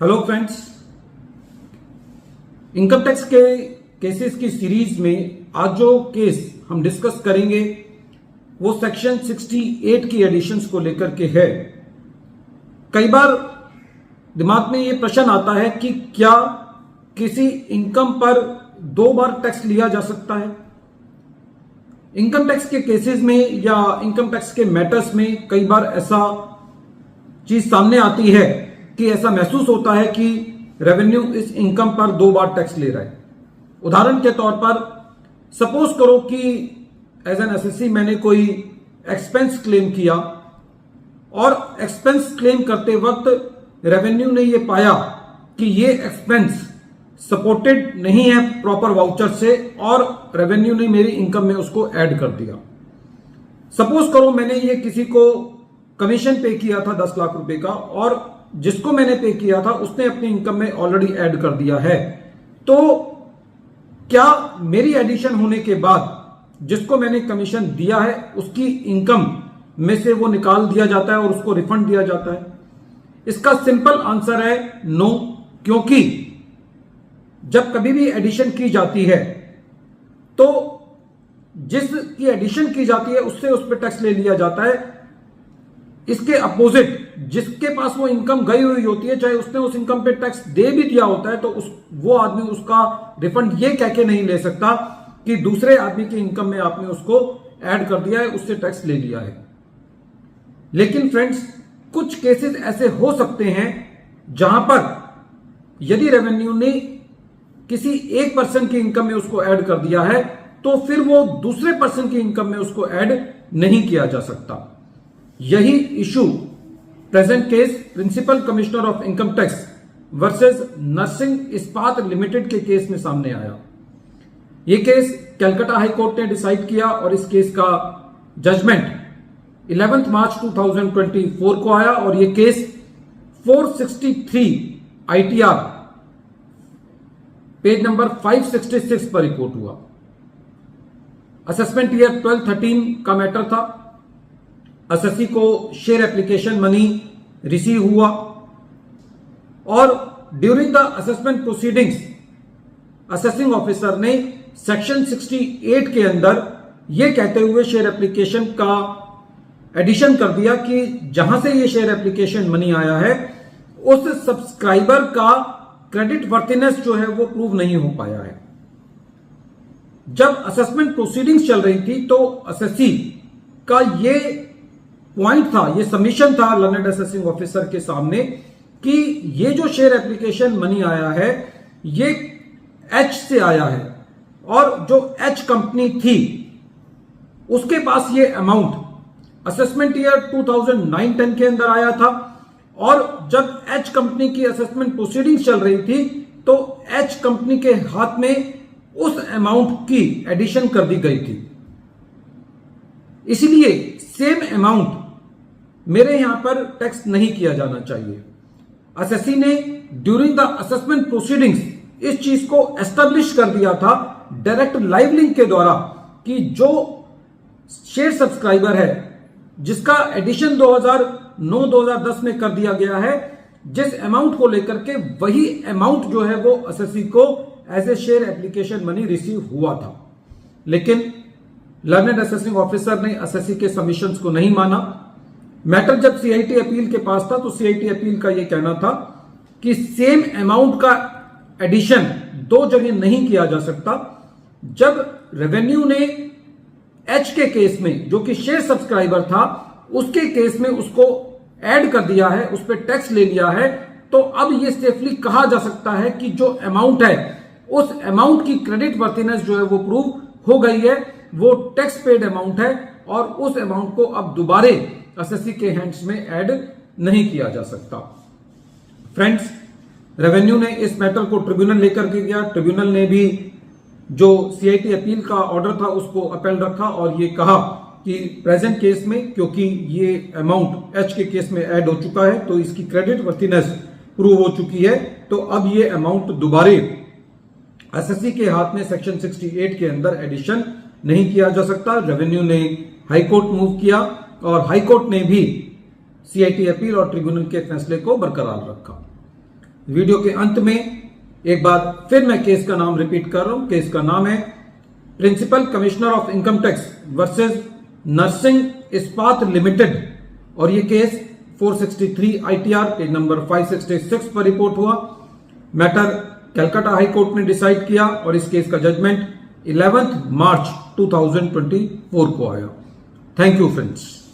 Hello friends, income tax के cases की series में आज जो केस हम डिस्कस करेंगे वो सेक्शन 68 की एडिशंस को लेकर के है। कई बार दिमाग में ये प्रश्न आता है कि क्या किसी इनकम पर दो बार टैक्स लिया जा सकता है। इनकम टैक्स के केसेस में या इनकम टैक्स के मैटर्स में कई बार ऐसा चीज सामने आती है कि ऐसा महसूस होता है कि रेवेन्यू इस इनकम पर दो बार टैक्स ले रहा है। उदाहरण के तौर पर सपोज करो कि एज एन एसएससी मैंने कोई एक्सपेंस क्लेम किया और एक्सपेंस क्लेम करते वक्त रेवेन्यू ने यह पाया कि ये एक्सपेंस सपोर्टेड नहीं है प्रॉपर वाउचर से और रेवेन्यू ने मेरी इनकम में उसको ऐड कर दिया। सपोज करो मैंने ये किसी को कमीशन पे किया था 10 लाख रुपए का और जिसको मैंने पे किया था उसने अपनी इनकम में ऑलरेडी ऐड कर दिया है। तो क्या मेरी एडिशन होने के बाद जिसको मैंने कमीशन दिया है उसकी इनकम में से वो निकाल दिया जाता है और उसको रिफंड दिया जाता है? इसका सिंपल आंसर है नो, क्योंकि जब कभी भी एडिशन की जाती है तो जिसकी एडिशन की जाती है उससे उस पर टैक्स ले लिया जाता है। इसके अपोजिट जिसके पास वो इनकम गई हुई होती है, चाहे उसने उस इनकम पे टैक्स दे भी दिया होता है, तो वो आदमी उसका रिफंड ये कह के नहीं ले सकता कि दूसरे आदमी की इनकम में आपने उसको ऐड कर दिया है, उससे टैक्स ले लिया है। लेकिन फ्रेंड्स, कुछ केसेस ऐसे हो सकते हैं जहां पर यदि रेवेन्यू ने किसी एक पर्सन की इनकम में उसको ऐड कर दिया है तो फिर वो दूसरे पर्सन की इनकम में उसको ऐड नहीं किया जा सकता। यही issue present case principal commissioner of income tax versus Narsingh Ispat limited के केस में सामने आया। यह केस कलकत्ता हाई कोर्ट ने डिसाइड किया और इस केस का जजमेंट 11 मार्च 2024 को आया और यह केस 463 ITR पेज नंबर 566 पर रिपोर्ट हुआ। असेसमेंट ईयर 12-13 का मैटर था। एसएससी को शेयर एप्लीकेशन मनी रिसीव हुआ और during the assessment proceedings assessing officer ने सेक्शन 68 के अंदर यह कहते हुए शेयर एप्लीकेशन का एडिशन कर दिया कि जहां से यह शेयर एप्लीकेशन मनी आया है उस सब्सक्राइबर का क्रेडिट वर्थिनेस जो है वो प्रूव नहीं हो पाया है। जब असेसमेंट प्रोसीडिंग्स चल रही थी तो एसएससी का ये पॉइंट था, ये सबमिशन था लर्नेड असेसिंग ऑफिसर के सामने कि ये जो शेयर एप्लीकेशन मनी आया है ये एच से आया है और जो एच कंपनी थी उसके पास ये अमाउंट असेसमेंट ईयर 2009-10 के अंदर आया था और जब एच कंपनी की असेसमेंट प्रोसीडिंग्स चल रही थी तो एच कंपनी के हाथ में उस अमाउंट की एडिशन कर दी गई थी। इसलिए सेम अमाउंट मेरे यहां पर टैक्स नहीं किया जाना चाहिए। एसएससी ने ड्यूरिंग द असेसमेंट प्रोसीडिंग्स इस चीज को एस्टेब्लिश कर दिया था डायरेक्ट लाइव लिंक के द्वारा कि जो शेयर सब्सक्राइबर है जिसका एडिशन 2009-2010 में कर दिया गया है, जिस अमाउंट को लेकर के वही अमाउंट जो है वो एसएससी को as a share application money receive हुआ था। लेकिन लर्नेड असेसिंग ऑफिसर ने एसएससी के सबमिशंस को नहीं माना। मैटर जब सीआईटी अपील के पास था तो सीआईटी अपील का यह कहना था कि सेम अमाउंट का एडिशन दो जगह नहीं किया जा सकता। जब रेवेन्यू ने एच के केस में जो कि शेयर सब्सक्राइबर था उसके केस में उसको ऐड कर दिया है, उस पर टैक्स ले लिया है, तो अब यह सेफली कहा जा सकता है कि जो अमाउंट है उस अमाउंट की क्रेडिट वर्थिनेस जो है वो प्रूव हो गई है, वो टैक्स पेड अमाउंट है और उस अमाउंट को अब दोबारे एसएससी के हैंड्स में ऐड नहीं किया जा सकता। फ्रेंड्स, रेवेन्यू ने इस मैटर को ट्रिब्यूनल लेकर के गया। ट्रिब्यूनल ने भी जो सीआईटी अपील का ऑर्डर था उसको अपील रखा और ये कहा कि प्रेजेंट केस में क्योंकि ये अमाउंट एच के केस में ऐड हो चुका है तो इसकी क्रेडिट वर्थिनेस प्रूव हो चुकी है, तो अब ये अमाउंट दोबारे एसएससी के हाथ में सेक्शन 68 के अंदर एडिशन नहीं किया जा सकता। रेवेन्यू ने हाईकोर्ट मूव किया और हाईकोर्ट ने भी सीआईटी अपील और ट्रिब्यूनल के फैसले को बरकरार रखा। वीडियो के अंत में एक बार फिर मैं केस का नाम रिपीट कर रहा हूं। केस का नाम है principal commissioner of income tax versus Narsingh Ispat limited, और ये केस 463 ITR पेज नंबर 566 पर रिपोर्ट हुआ। मैटर कलकत्ता हाई कोर्ट ने डिसाइड किया और इस केस का जजमेंट 11 मार्च 2024 को आया। Thank you friends.